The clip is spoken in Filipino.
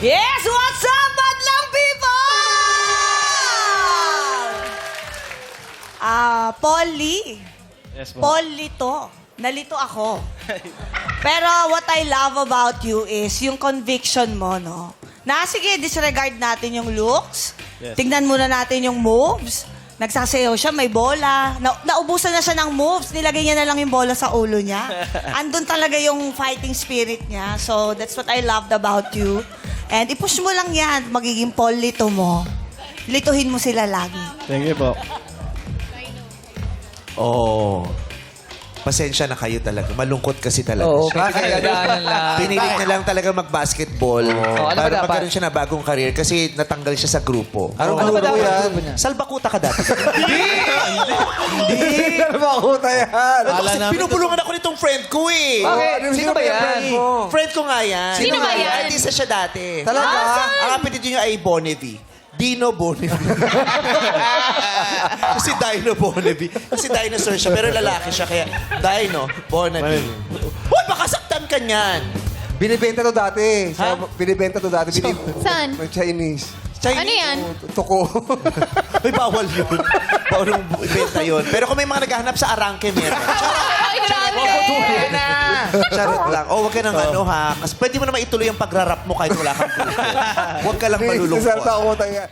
Yes! What's up, madlang people? Polly. Yes, po. Polly to. Nalito ako. Pero what I love about you is yung conviction mo, no? Na sige, disregard natin yung looks. Yes. Tignan muna natin yung moves. Nagsasayaw siya, may bola. Naubusan na siya ng moves. Nilagay niya na lang yung bola sa ulo niya. Andun talaga yung fighting spirit niya. So, that's what I loved about you. And i-push mo lang yan. Magiging Paul Lito mo. Lituhin mo sila lagi. Thank you po. Oh. Pasensya na kayo talaga. Malungkot kasi talaga Oo, siya. kasi dadaanan lang. Pinilit niya lang talaga mag-basketball ano ba para dapat? magkaroon siya na bagong career kasi natanggal siya sa grupo. Ano ba dapat grupo niya? Salbakuta ka dati. Makuta yan. Akala Kasi namin pinupulungan ako nitong friend ko eh. Bakit? Sino ba yan? Friend ko nga yan. Sino ba yan? Artista siya dati. Talaga? Ang apelido niya ay Bonnevie. Dino Bonnevie. Kasi Dino Bonnevie. Kasi dinosaur siya, pero lalaki siya. Kaya Dino Bonnevie. Hoy, baka saktan ka niyan. Binibenta to dati. Ha? Binibenta to dati. Saan? May Chinese. Ano yan? Tuko. May bawal yun. Bawal yung ibenta yun. Pero kung may mga naghahanap sa arangke, meron. Ay, grabe! Charot lang. Oh, wag ka nang ano ha. Kasi pwede mo naman ituloy yung pagrarap mo kahit wala kang grupo. Huwag ka lang malulungkot. Salbakuta yan.